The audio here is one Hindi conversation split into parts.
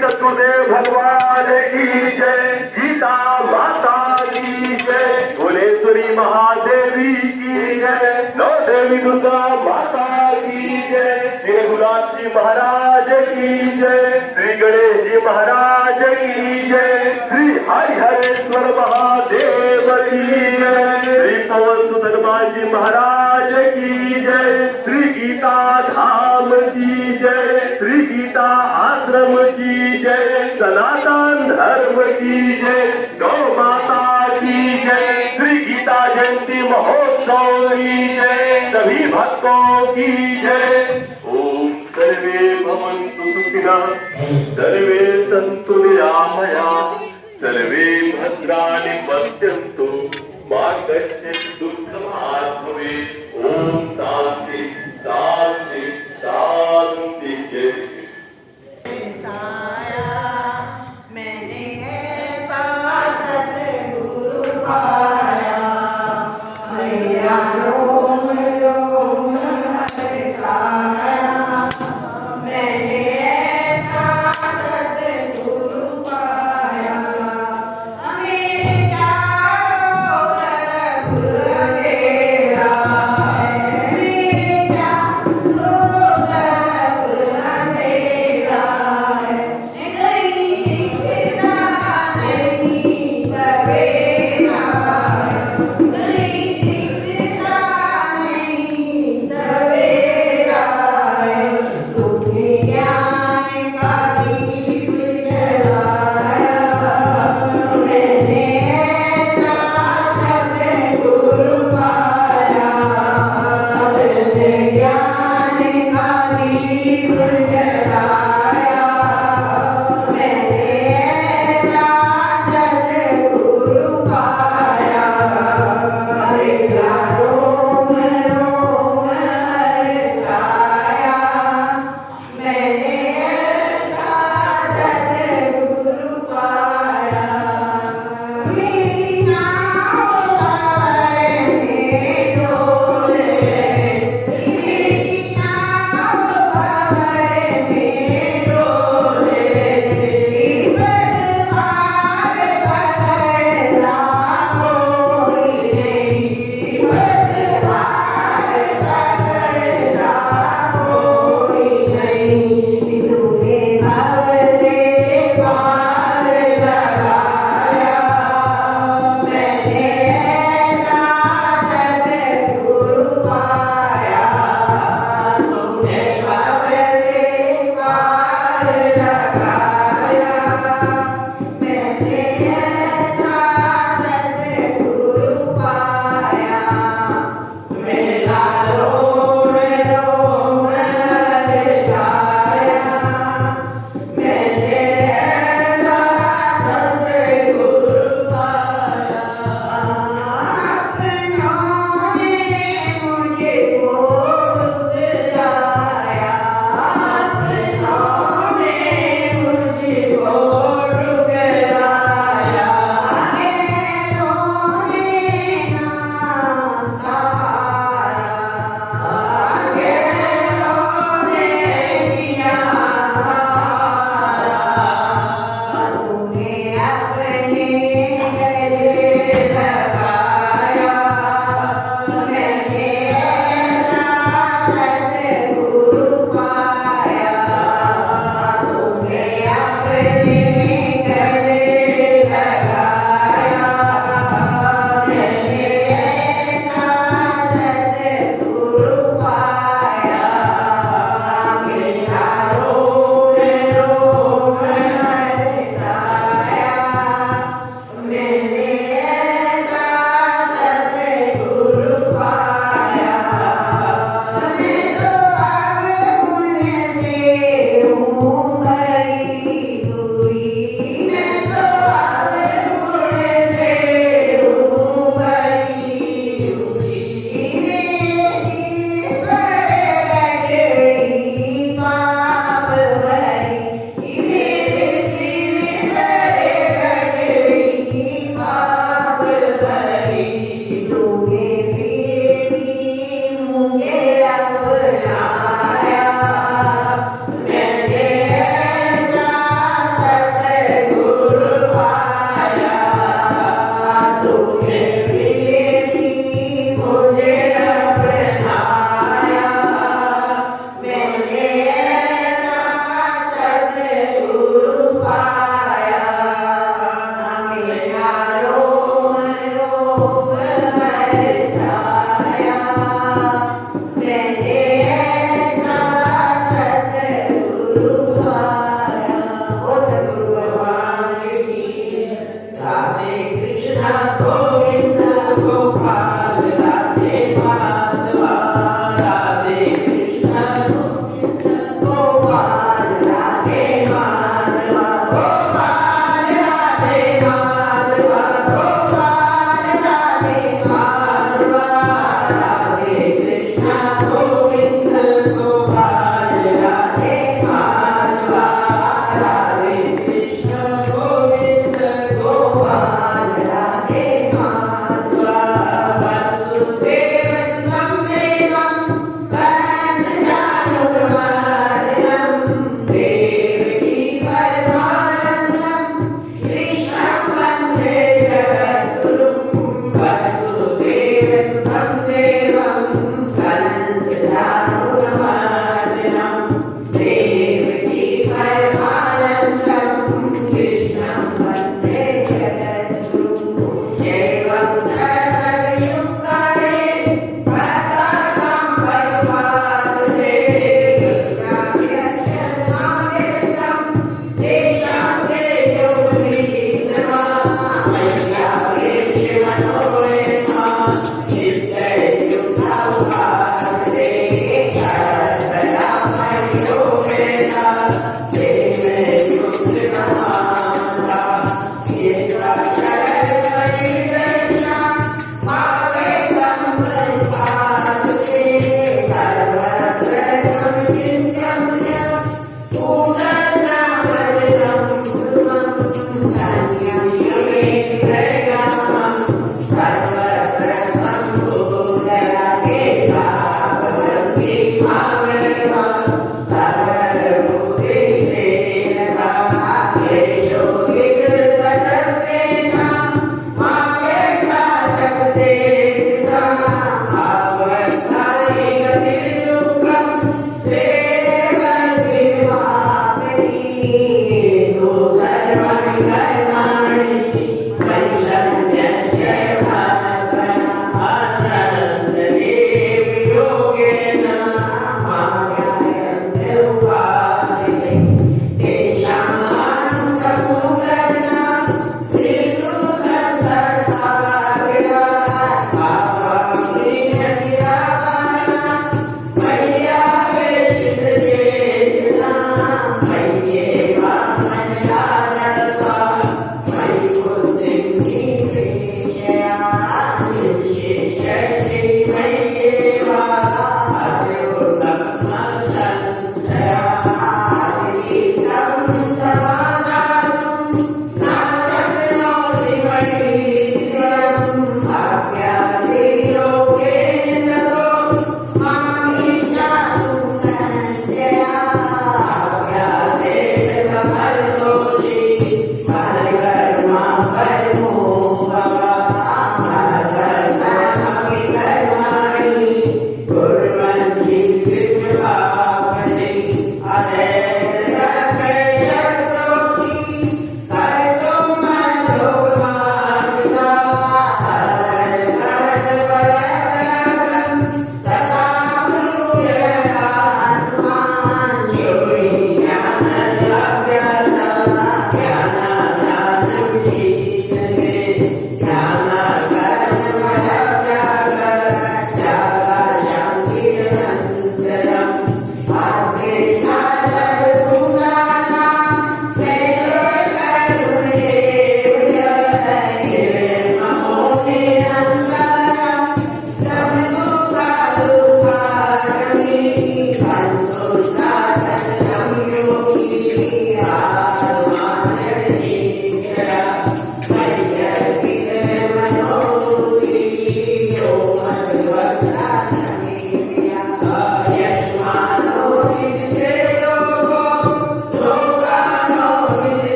सतगुरुदेव भगवान की जय। गीता माता की जय। भुवनेश्वरी महादेवी की जय। नौ देवी दुर्गा माता की जय। श्री रघुनाथ जी महाराज की जय। श्री गणेश जी महाराज की जय। श्री हरिहरेश्वर महादेव की जय। श्री पवन सुत जी महाराज की जय। श्री गीता धाम की जय। श्री गीता आश्रम की जय। सनातन धर्म की जय। गौ माता की जय। श्री गीता जयंती महोत्सव की जय। सभी भक्तों की जय। ओम सर्वे भवन्तु सुखिनः सर्वे सन्तु निरामयाः सर्वे भद्राणि पश्यन्तु मा कश्चित् दुःखभाग् भवेत्। ओम शांति शांति शांति। मैंने ऐसा सतगुरु पाया, मैया रोम रोम हर्षाया। मैंने ऐसा सतगुरु पाया, मेरे चारों तरफ अंधेरा है। मेरे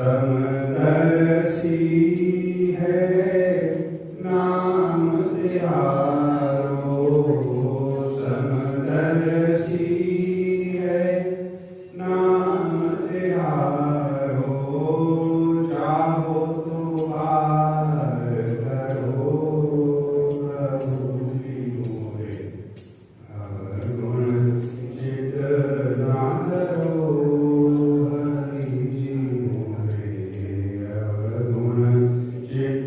समदर्शी है नाम तिहारो, समदर्शी है नाम तिहारो, चाहो तो पार करो प्रभु जी मोरे, अवगुण चित ना धरो हरि जी मोरे, अवगुण चित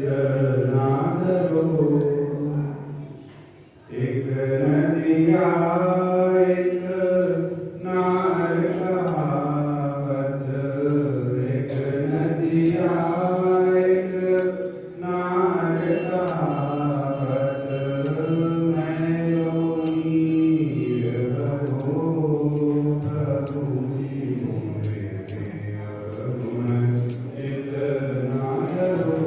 ना धरो। एक नदिया एक नार कहावत, एक नदिया एक नार कहावत, मैं नीर भरो प्रभु जी मोरे, अवगुण चित ना धरो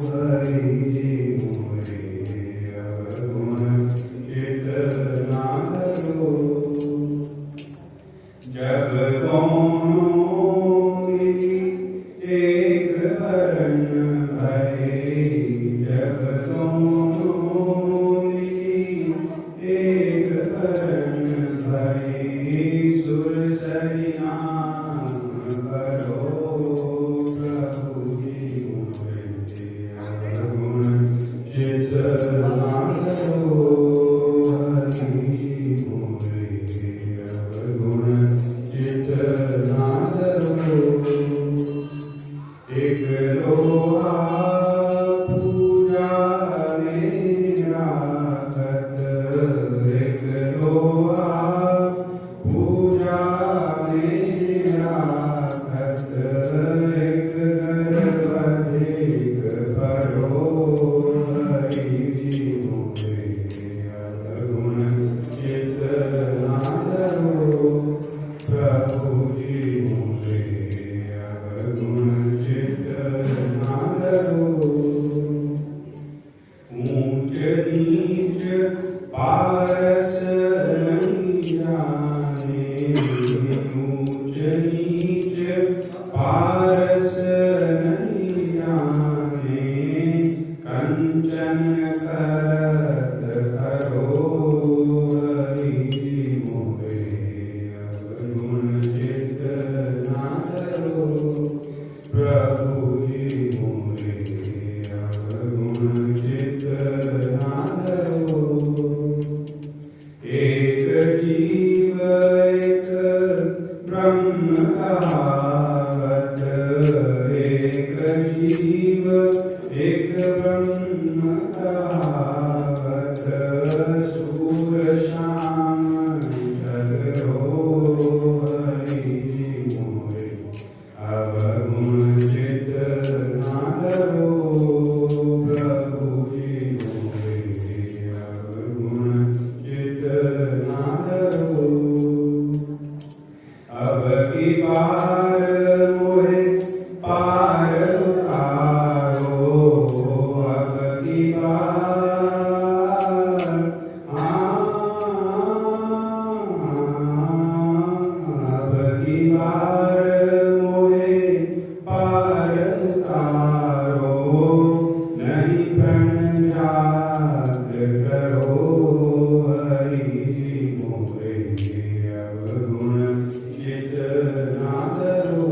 हरि जी मोरे, अवगुण चित ना धरो। जब दोनों मिली एक बरन भरे, जब दोनों मिली एक बरन भरे, सुरसरी नाम करो प्रभु जी मोरे, अवगुण चित ना धरो हरि जी मोरे, अवगुण चित ना धरो। एक लोहा पूजा में राखत, एक लोहा पूजा में राखत, एक गर्भधिक भरो हरि जी मोरे, अवगुण चित ना धरो प्रभु जी मोरे, अवगुण चित ना धरो। ऊंच नीच पारस नहीं जाने, ऊंच नीच पारस नहीं जाने, कंचन करत करो हरि जी मोरे, अवगुण चित ना धरो प्रभु जी मोरे, अवगुण चित ना धरो। एक जीव एक ब्रह्म कहावत, एक जीव एक ब्रह्म कहावत, सूर श्याम जगरो हरि जी मोरे, अवगुण चित ना धरो प्रभु जी मोरे, अवगुण चित ना धरो। अब की बार मोहे पार उतारो, अब की बार अब की बार मोहे पार उतारो, नहीं प्रण जाग करो हरि जी मोरे, अवगुण चित ना धरो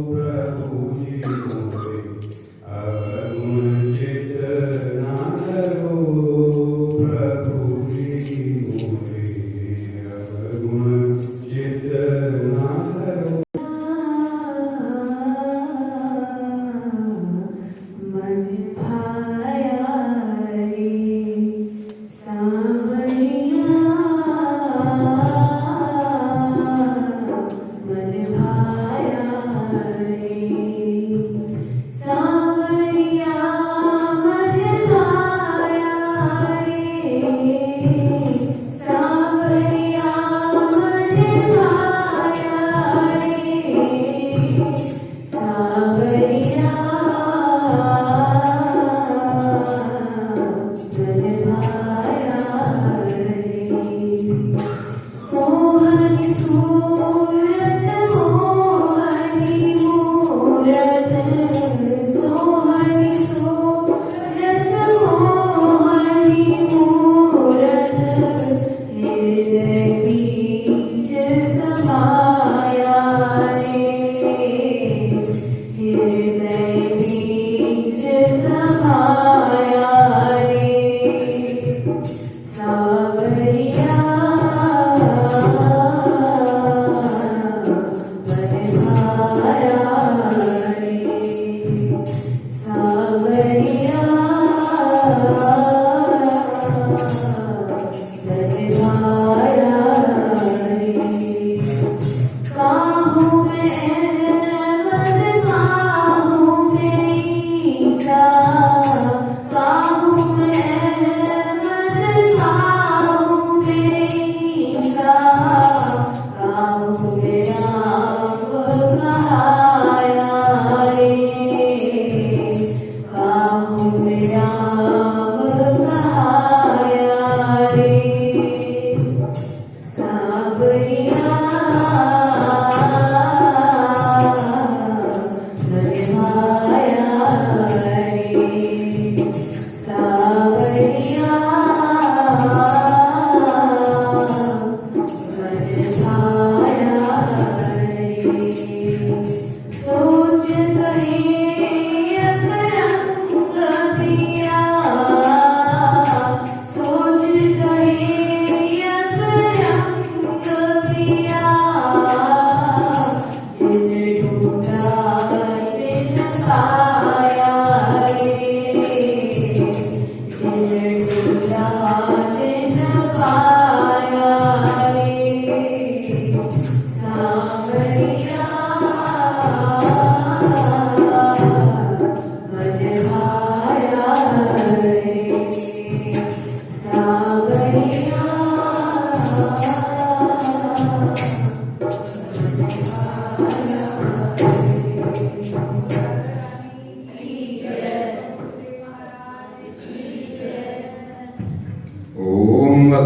प्रभु जी मोरे, अवगुण चित ना धरो प्रभु जी मोरे, अवगुण चित ना धरो।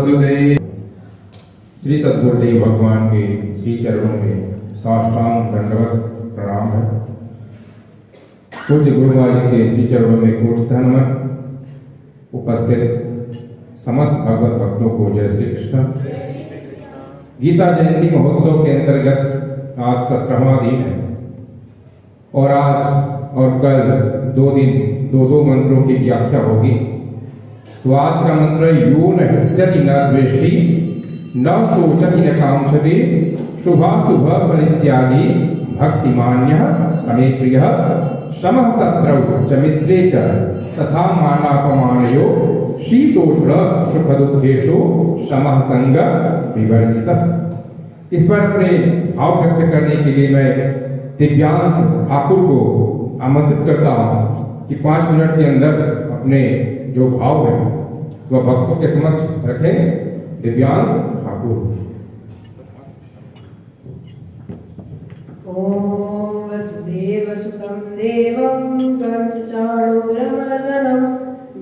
वसुदेव। श्री सद्गुरुदेव भगवान के श्री चरणों में साष्टांग दंडवत प्रणाम है। पूज्य गुरु महाराज के श्री चरणों में कोटि नमन। उपस्थित समस्त भगवत भक्तों को जय श्री कृष्ण। गीता जयंती महोत्सव के अंतर्गत आज 17वां दिन है और आज और कल 2 दिन 2 मंत्रों की व्याख्या होगी। तो आज का मंत्र यो न हिस्यति न द्वेष्टि न शोचति न कांक्षति शुभाशुभ परित्यागी भक्तिमान्यः समे प्रियः समः शत्रौ च मित्रे च तथा मानापमानयो शीतोष्ण सुख दुखेषु समः संग विवर्जितः। इस पर अपने भाव व्यक्त करने के लिए मैं दिव्यांश ठाकुर को आमंत्रित करता हूँ कि 5 मिनट के अंदर अपने जो भाव है वह भक्तों के समक्ष रखें। दिव्यांश ठाकुर। ओम वसुदेवसुतं देवं कंसचाणूरमर्दनं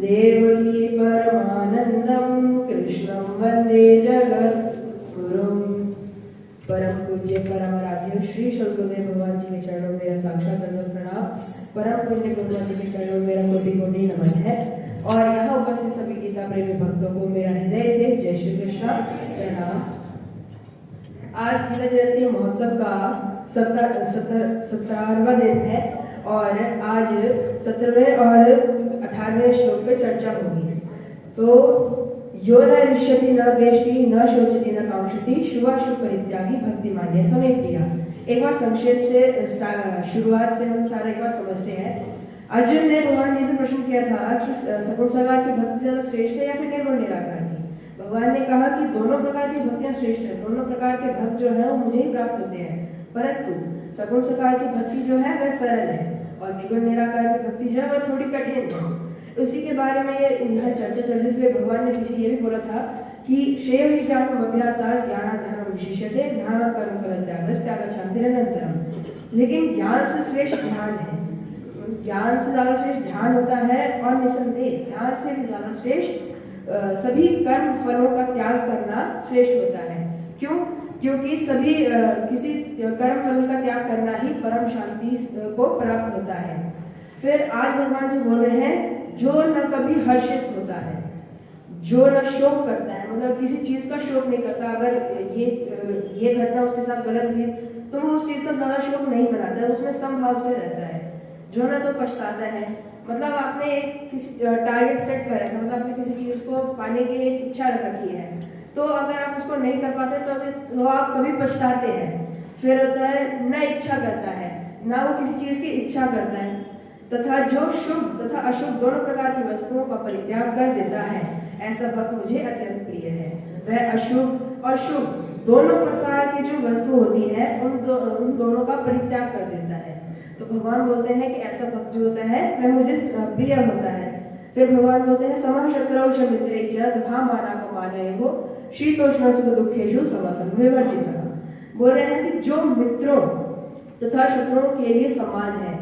देवकी परमानंदं कृष्णं वंदे जगद्गुरुं। परम पूज्य परम आराध्य श्री सद्गुरुदेव भगवान जी के चरणों में मेरा साक्षात दंडवत प्रणाम। परम पूज्य गुरुदेव जी के चरणों में मेरा कोटि कोटि नमन है और यहाँ उपस्थित सभी गीता प्रेमी भक्तों को मेरा हृदय से जय श्री कृष्ण प्रणाम। आज गीता जयंती महोत्सव का 17वां दिन है और आज 17वें और 18वें श्लोक पे चर्चा होगी। तो यो न ऋष्यति न द्वेष्टि न शोचति न कांक्षति शुभाशुभ परित्यागी भक्तिमान्य समे प्रिया। एक बार संक्षेप से शुरुआत से हम सारा एक बार समझते हैं। अर्जुन ने भगवान जी से प्रश्न किया था कि सगुण साकार की भक्ति ज्यादा श्रेष्ठ है या फिर निर्गुण निराकार की। भगवान ने कहा कि दोनों प्रकार की भक्तियां श्रेष्ठ है, दोनों प्रकार के भक्त जो है वो मुझे ही प्राप्त होते हैं, परंतु सगुण साकार की भक्ति जो है वह सरल है और निर्गुण निराकार की भक्ति जो है वह थोड़ी कठिन है। उसी के बारे में यह चर्चा चल रही थी। भगवान ने पीछे ये भी बोला था कि श्रेय विज्ञान अभ्यासात् ज्ञानाधारं विशिष्यते ध्यान कर्म फल त्यागः शांतिरनंतरम। लेकिन ज्ञान से श्रेष्ठ ध्यान है, ज्ञान से ज्यादा श्रेष्ठ ध्यान होता है और निसंदेह ध्यान से भी ज्यादा श्रेष्ठ सभी कर्म फलों का त्याग करना श्रेष्ठ होता है। क्यों? क्योंकि सभी किसी कर्म फल का त्याग करना ही परम शांति को प्राप्त होता है। फिर आज भगवान जी बोल रहे हैं जो न कभी हर्षित होता है, जो न शोक करता है, मतलब किसी चीज का शोक नहीं करता। अगर ये घटना उसके साथ गलत हुई तो वो उस चीज का ज्यादा शोक नहीं बनाता है, उसमें समभाव से रहता है। जो न तो पछताता है, मतलब आपने एक किसी टारगेट सेट कर रखा, मतलब आपने किसी चीज को पाने के लिए एक इच्छा रखी है, तो अगर आप उसको नहीं कर पाते तो आप कभी पछताते हैं। फिर होता है न इच्छा करता है, ना वो किसी चीज की इच्छा करता है, तथा जो शुभ तथा अशुभ दोनों प्रकार की वस्तुओं का परित्याग कर देता है, ऐसा भक्त मुझे अत्यंत प्रिय है। वह अशुभ और शुभ दोनों प्रकार की जो वस्तु होती है उन दोनों का परित्याग कर देता है। तो भगवान बोलते हैं कि ऐसा भक्त जो होता है वह मुझे प्रिय होता है। फिर भगवान बोलते हैं समः शत्रौ च मित्रे च तथा मानापमानयोः शीतोष्ण सुख दुखेषु समः संग विवर्जितः। बोल रहे हैं कि जो मित्रों तथा शत्रुओं के लिए समान है,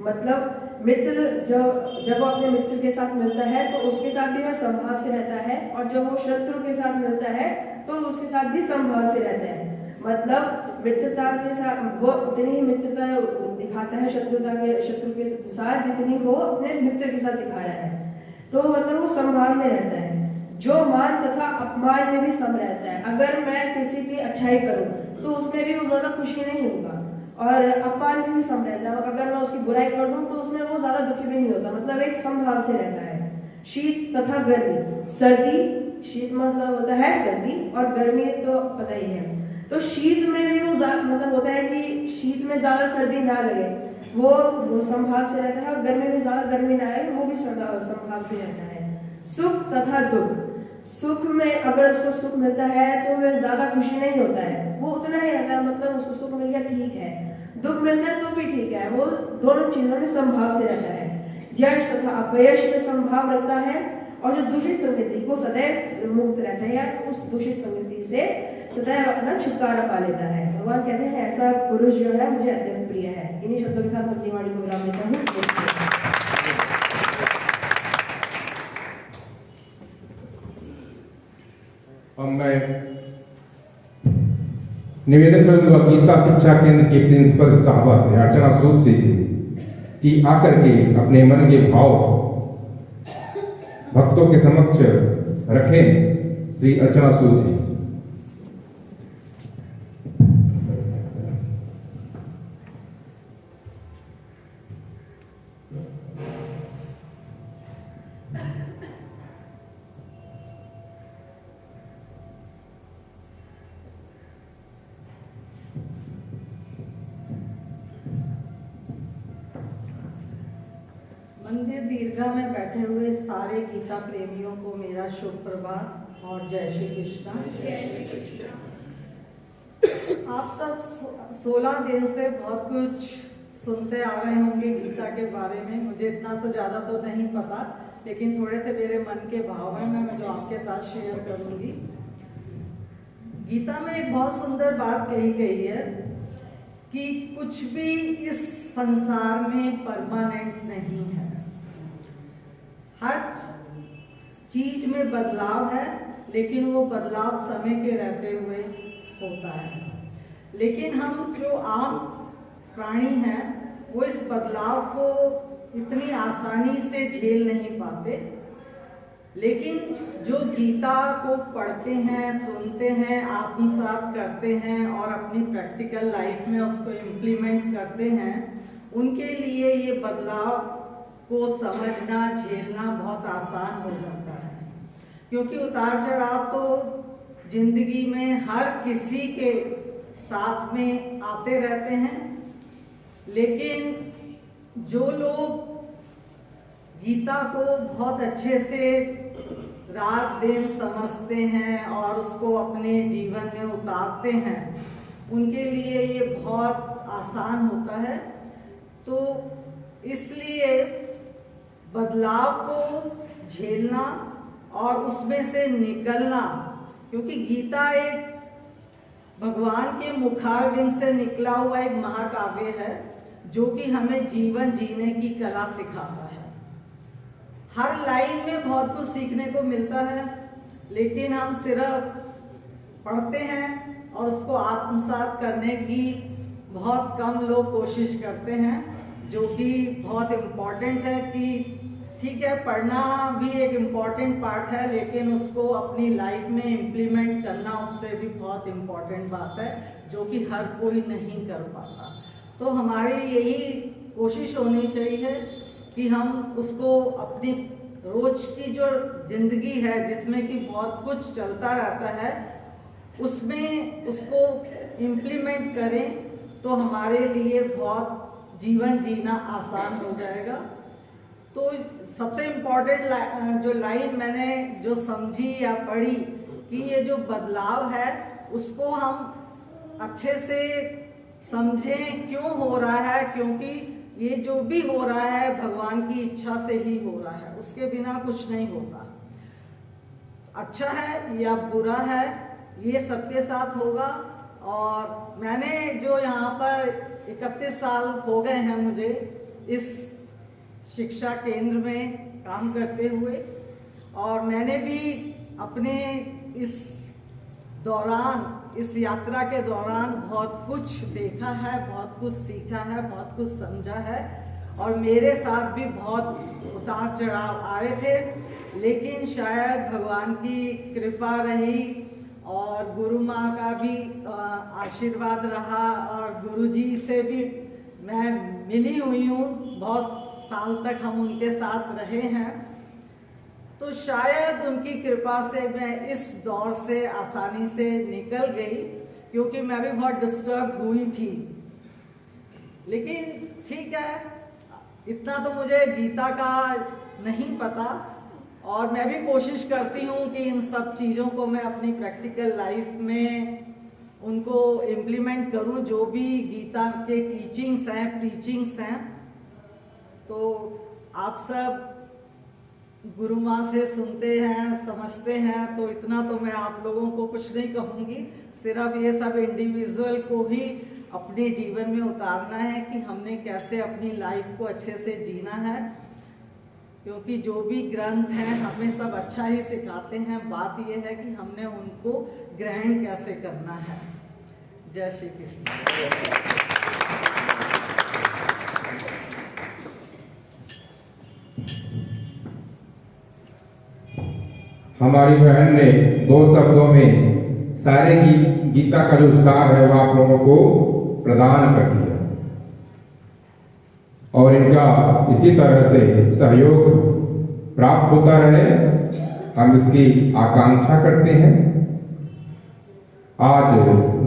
मतलब मित्र जब वो अपने मित्र के साथ मिलता है तो उसके साथ भी वह समभाव से रहता है, और जब वो शत्रु के साथ मिलता है तो उसके साथ भी समभाव से रहता है। मतलब मित्रता के साथ वो उतनी ही मित्रता दिखाता है शत्रु के साथ जितनी वो अपने मित्र के साथ दिखा रहा है। तो मतलब वो समभाव में रहता है। जो मान तथा अपमान में भी सम रहता है। अगर मैं किसी की अच्छाई करूं तो उसमें भी वो ज्यादा खुशी नहीं होगा, और अपमान में भी सम रहता है। अगर मैं उसकी बुराई कर दूं तो उसमें वो ज्यादा दुखी भी नहीं होता, मतलब एक समभाव से रहता है। शीत तथा गर्मी, सर्दी, शीत मतलब होता है सर्दी और गर्मी तो पता ही है। तो शीत में भी वो मतलब होता है कि शीत में ज्यादा सर्दी ना लगे, वो समभाव से रहता है, और गर्मी में ज्यादा गर्मी ना आए, वो भी समभाव से रहता है। सुख तथा दुख, सुख में अगर उसको सुख मिलता है तो वह ज्यादा खुशी नहीं होता है, वो उतना ही रहता है, मतलब उसको सुख मिल गया ठीक है, दुख मिलता है तो भी ठीक है, वो दोनों चीजों में समभाव से रहता है। यश तथा अपयश में समभाव रखता है, और जो दूषित संगति को सदैव मुक्त रहता है, या उस दूषित संगति से सदैव अपना छुटकारा पा लेता है। भगवान कहते हैं ऐसा पुरुष जो है मुझे अत्यंत प्रिय है। इन्हीं शब्दों के साथ अपनी वाणी को विराम देता हूँ। मैं निवेदन करूंगा गीता शिक्षा केंद्र के प्रिंसिपल साहबा से, अर्चना सूद से कि आकर के अपने मन के भाव भक्तों के समक्ष रखें। श्री अर्चना सूद जी। मंदिर दीर्घा में बैठे हुए सारे गीता प्रेमियों को मेरा शुभ प्रभात और जय श्री कृष्णा। आप सब 16 दिन से बहुत कुछ सुनते आ रहे होंगे गीता के बारे में। मुझे इतना तो ज़्यादा तो नहीं पता, लेकिन थोड़े से मेरे मन के भाव हैं मैं जो आपके साथ शेयर करूंगी। गीता में एक बहुत सुंदर बात कही गई है कि कुछ भी इस संसार में परमानेंट नहीं है। हर चीज में बदलाव है, लेकिन वो बदलाव समय के रहते हुए होता है। लेकिन हम जो आम प्राणी हैं वो इस बदलाव को इतनी आसानी से झेल नहीं पाते। लेकिन जो गीता को पढ़ते हैं, सुनते हैं, आत्मसात करते हैं और अपनी प्रैक्टिकल लाइफ में उसको इम्प्लीमेंट करते हैं, उनके लिए ये बदलाव को समझना, झेलना बहुत आसान हो जाता है। क्योंकि उतार चढ़ाव तो जिंदगी में हर किसी के साथ में आते रहते हैं। लेकिन जो लोग गीता को बहुत अच्छे से रात दिन समझते हैं और उसको अपने जीवन में उतारते हैं, उनके लिए ये बहुत आसान होता है। तो इसलिए बदलाव को झेलना और उसमें से निकलना, क्योंकि गीता एक भगवान के मुखारविंद से निकला हुआ एक महाकाव्य है जो कि हमें जीवन जीने की कला सिखाता है। हर लाइन में बहुत कुछ सीखने को मिलता है, लेकिन हम सिर्फ पढ़ते हैं और उसको आत्मसात करने की बहुत कम लोग कोशिश करते हैं, जो कि बहुत इम्पॉर्टेंट है। कि ठीक है, पढ़ना भी एक इम्पॉर्टेंट पार्ट है, लेकिन उसको अपनी लाइफ में इम्प्लीमेंट करना उससे भी बहुत इम्पॉर्टेंट बात है, जो कि हर कोई नहीं कर पाता। तो हमारी यही कोशिश होनी चाहिए कि हम उसको अपनी रोज की जो जिंदगी है जिसमें कि बहुत कुछ चलता रहता है, उसमें उसको इम्प्लीमेंट करें तो हमारे लिए बहुत जीवन जीना आसान हो जाएगा। तो सबसे इम्पोर्टेंट जो लाइन मैंने जो समझी या पढ़ी कि ये जो बदलाव है उसको हम अच्छे से समझें क्यों हो रहा है, क्योंकि ये जो भी हो रहा है भगवान की इच्छा से ही हो रहा है, उसके बिना कुछ नहीं होगा। अच्छा है या बुरा है ये सबके साथ होगा। और मैंने जो यहाँ पर 31 साल हो गए हैं मुझे इस शिक्षा केंद्र में काम करते हुए, और मैंने भी अपने इस दौरान, इस यात्रा के दौरान बहुत कुछ देखा है, बहुत कुछ सीखा है, बहुत कुछ समझा है। और मेरे साथ भी बहुत उतार चढ़ाव आए थे, लेकिन शायद भगवान की कृपा रही और गुरु माँ का भी आशीर्वाद रहा, और गुरुजी से भी मैं मिली हुई हूँ, बहुत साल तक हम उनके साथ रहे हैं। तो शायद उनकी कृपा से मैं इस दौर से आसानी से निकल गई, क्योंकि मैं भी बहुत डिस्टर्ब हुई थी। लेकिन ठीक है, इतना तो मुझे गीता का नहीं पता, और मैं भी कोशिश करती हूँ कि इन सब चीज़ों को मैं अपनी प्रैक्टिकल लाइफ में उनको इम्प्लीमेंट करूँ, जो भी गीता के टीचिंग्स हैं, प्रीचिंग्स हैं। तो आप सब गुरु माँ से सुनते हैं, समझते हैं, तो इतना तो मैं आप लोगों को कुछ नहीं कहूँगी। सिर्फ ये सब इंडिविजुअल को ही अपने जीवन में उतारना है कि हमने कैसे अपनी लाइफ को अच्छे से जीना है। क्योंकि जो भी ग्रंथ हैं हमें सब अच्छा ही सिखाते हैं। बात यह है कि हमने उनको ग्रहण कैसे करना है। जय श्री कृष्ण। हमारी बहन ने 2 शब्दों में सारे गीता का जो सार है वह आप लोगों को प्रदान कर दिया, और इनका इसी तरह से सहयोग प्राप्त होता रहे, हम इसकी आकांक्षा करते हैं। आज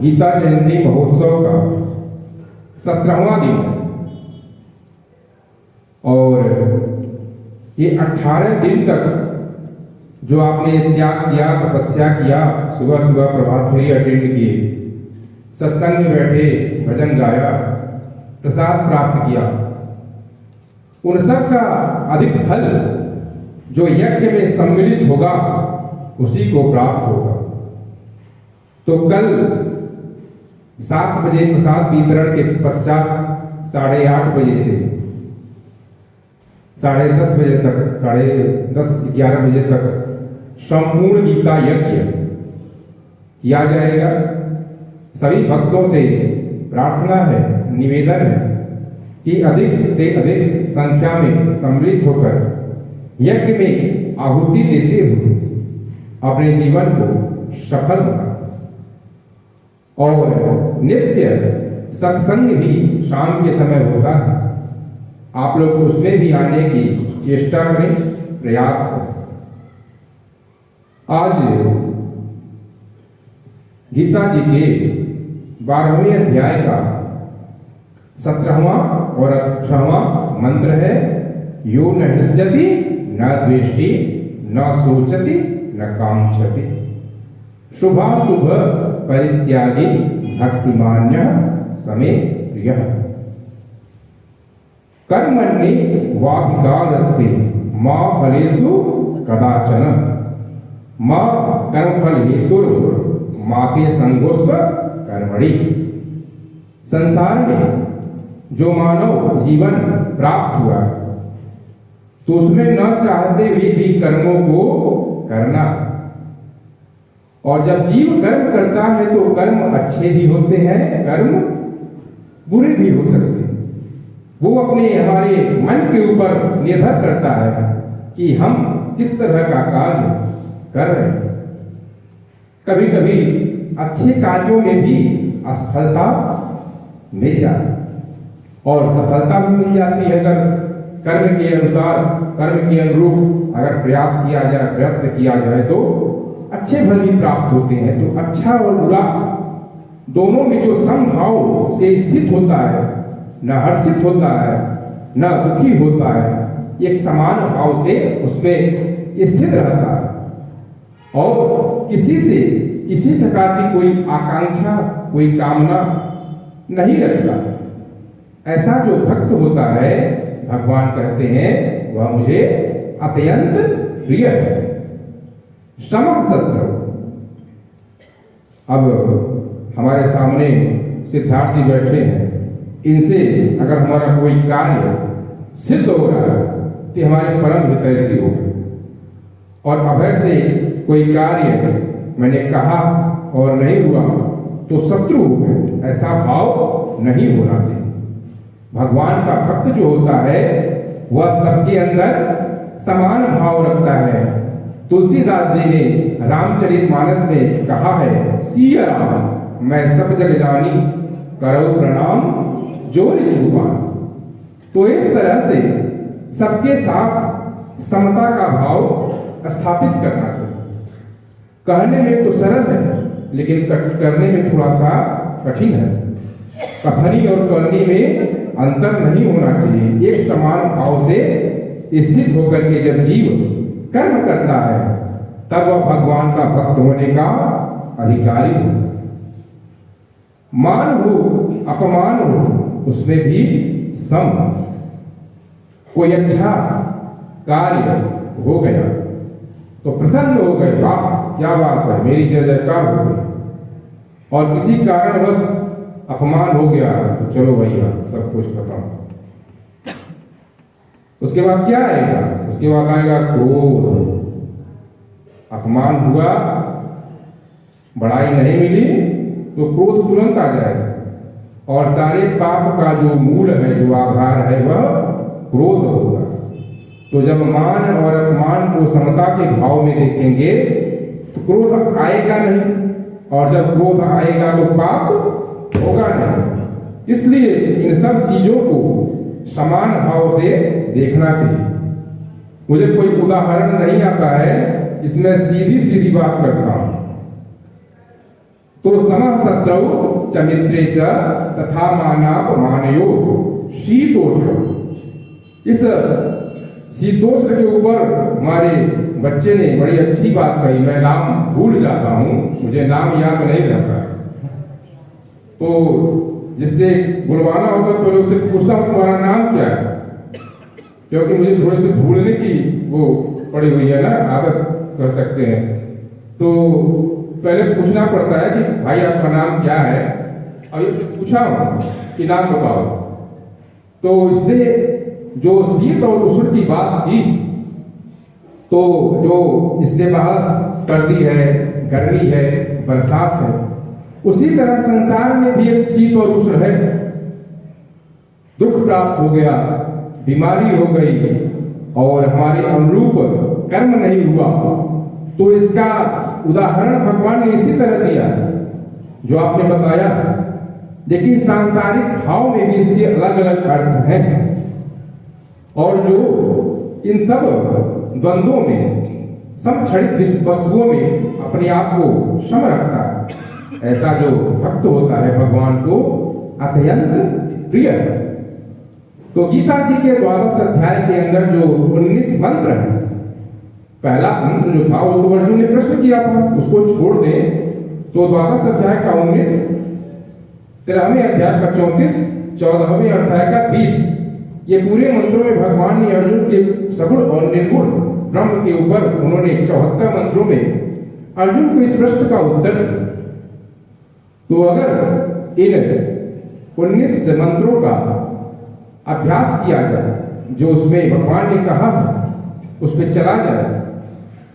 गीता जयंती महोत्सव का 17वां दिन है, और ये 18 दिन तक जो आपने त्याग किया, तपस्या किया, सुबह सुबह प्रभात फेरी अटेंड किए, सत्संग में बैठे, भजन गाया, प्रसाद प्राप्त किया, उन सब का अधिक फल जो यज्ञ में सम्मिलित होगा उसी को प्राप्त होगा। तो कल 7 बजे प्रसाद वितरण के पश्चात 8:30 बजे से 10:30 बजे तक, 10:30-11 बजे तक संपूर्ण गीता यज्ञ किया जाएगा। सभी भक्तों से प्रार्थना है, निवेदन है कि अधिक से अधिक संख्या में सम्मिलित होकर यज्ञ में आहुति देते हुए अपने जीवन को सफल बनाए। और नित्य सत्संग भी शाम के समय होता है, आप लोग उसमें भी आने की चेष्टा करें, प्रयास करें। आज गीता जी के 12वें अध्याय का 17वां और 18वां मंत्र है, यो न हृष्यति न द्वेष्टि न शोचति न कांक्षति, शुभाशुभ परित्यागी भक्तिमान्यः समे प्रियः, कर्मण्ये वाधिकारस्ते मा फलेषु कदाचन, मां कर्मफल हेतुर्भुः माते संगोष्ठ कर्मणि। संसार में जो मानव जीवन प्राप्त हुआ तो उसमें न चाहते हुए भी कर्मों को करना, और जब जीव कर्म करता है तो कर्म अच्छे भी होते हैं, कर्म बुरे भी हो सकते हैं। वो अपने हमारे मन के ऊपर निर्भर करता है कि हम किस तरह का कार्य कर रहे हैं। कभी कभी अच्छे कार्यों में भी असफलता मिल जाती और सफलता भी मिल जाती है। अगर कर्म के अनुसार, कर्म के अनुरूप अगर प्रयास किया जाए, प्रयत्न किया जाए तो अच्छे फल भी प्राप्त होते हैं। तो अच्छा और बुरा दोनों में जो समभाव से स्थित होता है, न हर्षित होता है न दुखी होता है, एक समान भाव से उसमें स्थित रहता है और किसी से किसी प्रकार की कोई आकांक्षा, कोई कामना नहीं रखता। ऐसा जो भक्त होता है, भगवान कहते हैं वह मुझे अत्यंत प्रिय है। क्षमा सत्र। अब हमारे सामने सिद्धार्थ जी बैठे हैं, इनसे अगर हमारा कोई कार्य सिद्ध हो रहा है तो हमारे परम हितैषी हो गए, और अभय से कोई कार्य मैंने कहा और नहीं हुआ तो शत्रु हो गए, ऐसा भाव नहीं होना चाहिए। भगवान का भक्त जो होता है वह सबके अंदर समान भाव रखता है। तुलसीदास जी ने रामचरितमानस में कहा है, सिया राम मैं सब जग जानी, करो प्रणाम जोर जुबान। तो इस तरह से सबके साथ समता का भाव स्थापित करना चाहिए। कहने में तो सरल है लेकिन करने में थोड़ा सा कठिन है। कथनी और करनी में अंतर नहीं होना चाहिए। एक समान भाव से स्थित होकर के जब जीव कर्म करता है तब वह भगवान का भक्त होने का अधिकारी हो। मान हो अपमान हो उसमें भी सम। कोई अच्छा कार्य हो गया तो प्रसन्न हो गए, वाह क्या बात है, मेरी जय जयकार हो गई। और किसी कारणवश अपमान हो गया तो चलो भैया सब कुछ खत्म। उसके उसके बाद क्या आएगा? उसके बाद आएगा क्रोध। अपमान हुआ, बड़ाई नहीं मिली तो क्रोध तुरंत आ जाएगा। और सारे पाप का जो मूल है, जो आधार है, वह क्रोध होगा। तो जब मान और अपमान को समता के भाव में देखेंगे तो क्रोध आएगा नहीं, और जब क्रोध आएगा तो पाप होगा नहीं। इसलिए इन सब चीजों को समान भाव से देखना चाहिए। मुझे कोई उदाहरण नहीं आता है, इसमें सीधी सीधी बात करता हूं। तो समः शत्रौ च मित्रे च तथा मानापमानयो शीतोष्ण। इस शीतोष्ण के ऊपर हमारे बच्चे ने बड़ी अच्छी बात कही। मैं नाम भूल जाता हूं, मुझे नाम याद नहीं रहता है, तो जिससे बुलवाना होगा तो पहले उससे पूछता हूं तुम्हारा नाम क्या है, क्योंकि मुझे थोड़ी सी भूलने की वो पड़ी हुई है ना, आदत कर सकते हैं। तो पहले पूछना पड़ता है कि भाई आपका नाम क्या है। अब इससे पूछा कि नाम बताओ, तो इसलिए जो शीत और उष्ण की बात की, तो जो इसके बाद सर्दी है, गर्मी है, बरसात है, उसी तरह संसार में भी एक शीत और उष्ण है। दुख प्राप्त हो गया, बीमारी हो गई और हमारे अनुरूप कर्म नहीं हुआ, तो इसका उदाहरण भगवान ने इसी तरह दिया जो आपने बताया। लेकिन सांसारिक भाव में भी इसके अलग अलग अर्थ हैं, और जो इन सब द्वंद्वों में, सब क्षणिक वस्तुओं में अपने आप को सम रखता है, ऐसा जो भक्त होता है भगवान को अत्यंत प्रिय है। तो गीता जी के 12 अध्याय के अंदर जो 19 मंत्र है, पहला मंत्र जो था वो तो अर्जुन ने प्रश्न किया था, उसको छोड़ दे तो 12 अध्याय का 19, 13वें अध्याय का 34, 14वें अध्याय का 20, ये पूरे मंत्रों में भगवान ने अर्जुन के सगुण और निर्गुण ब्रह्म के ऊपर उन्होंने 74 मंत्रों में अर्जुन को इस प्रश्न का उत्तर दिया। तो अगर इन 19 मंत्रों का अभ्यास किया जाए, जो उसमें भगवान ने कहा उस पर चला जाए,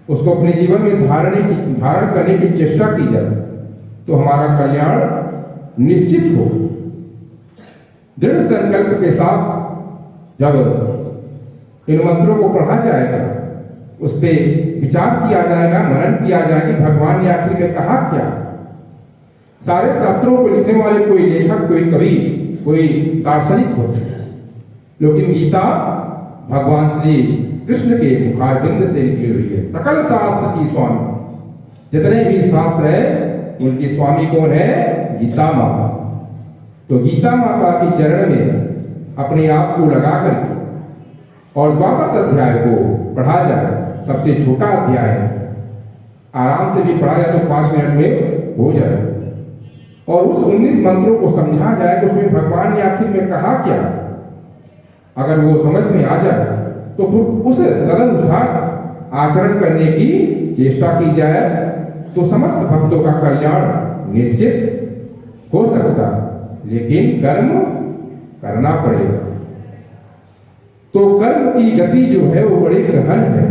उसको अपने जीवन में धारण करने की चेष्टा की जाए, तो हमारा कल्याण निश्चित हो। दृढ़ संकल्प के साथ जब इन मंत्रों को पढ़ा जाएगा, उस पर विचार किया जाएगा, मनन किया जाएगा कि भगवान ने आखिर में कहा क्या। सारे शास्त्रों को लिखने वाले कोई लेखक, कोई कवि, कोई दार्शनिक होते हैं, लेकिन गीता भगवान श्री कृष्ण के मुखारबिंद से लिखी हुई है। सकल शास्त्र की स्वामी, जितने भी शास्त्र है उनकी स्वामी कौन है? गीता माता। तो गीता माता के चरण में अपने आप को लगाकर और 12 अध्याय को पढ़ा जाए। सबसे छोटा अध्याय है, आराम से भी पढ़ा जाए तो 5 मिनट में हो जाए, और उस 19 मंत्रों को समझा जाए कि उसमें भगवान ने आखिर में कहा क्या। अगर वो समझ में आ जाए तो फिर उस तदनुसार आचरण करने की चेष्टा की जाए, तो समस्त भक्तों का कल्याण निश्चित हो सकता है। लेकिन कर्म करना पड़ेगा। तो कर्म की गति जो है वो बड़ी गहन है,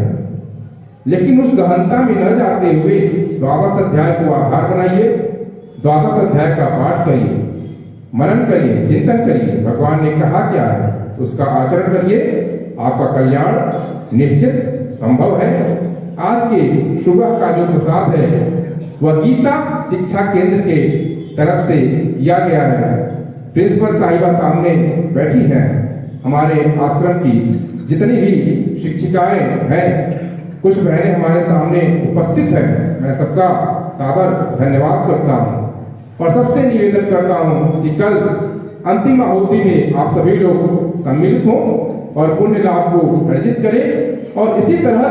लेकिन उस गहनता में न जाते हुए 12 अध्याय को आधार बनाइए, 12 अध्याय का पाठ करिए, मनन करिए, चिंतन करिए, भगवान ने कहा क्या है उसका आचरण करिए, आपका कल्याण निश्चित संभव है। आज के सुबह का जो प्रसाद है वह गीता शिक्षा केंद्र के तरफ से किया गया है। प्रिंसिपल साहिबा सामने बैठी हैं, हमारे आश्रम की जितनी भी शिक्षिकाएं हैं, कुछ बहनें हमारे सामने उपस्थित हैं। मैं सबका सादर धन्यवाद करता हूं और सबसे निवेदन करता हूं कि कल अंतिम आहुति में आप सभी लोग सम्मिलित हों और पुण्य लाभ को अर्जित करें, और इसी तरह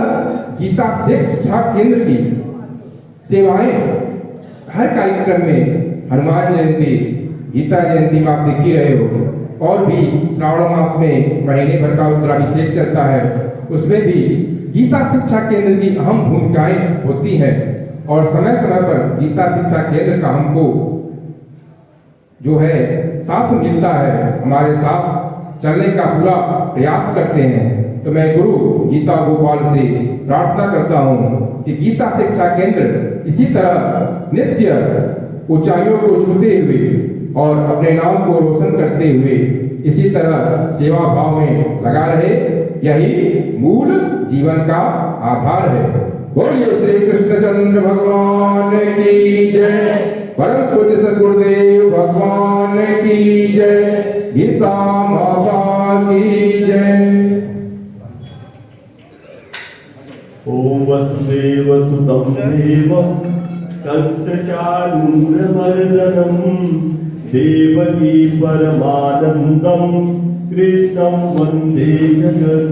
गीता शिक्षा केंद्र की सेवाएं हर कार्यक्रम में, हनुमान जयंती, गीता जयंती में आप देख ही रहे हो, और भी श्रावण मास में महीने भर का रुद्राभिषेक चलता है, उसमें भी गीता शिक्षा केंद्र की अहम भूमिकाएं होती हैं, और समय समय पर गीता शिक्षा केंद्र का हमको जो है साथ मिलता है। हमारे साथ चलने का पूरा प्रयास करते हैं। तो मैं गुरु गीता गोपाल से प्रार्थना करता हूँ कि गीता शिक्षा केंद्र इसी तरह नित्य ऊंचाइयों को छूते हुए और अपने नाम को रोशन करते हुए इसी तरह सेवा भाव में लगा रहे। यही मूल जीवन का आधार है। बोलिए श्री कृष्णचंद्र भगवान की जय। परम पूज्य सद्गुरुदेव भगवान की जय। गीता माता की जय। ओम वसुदेवसुतं देवं कंसचाणूरमर्दनं देवकी परमानन्दं कृष्णं वन्दे जगत्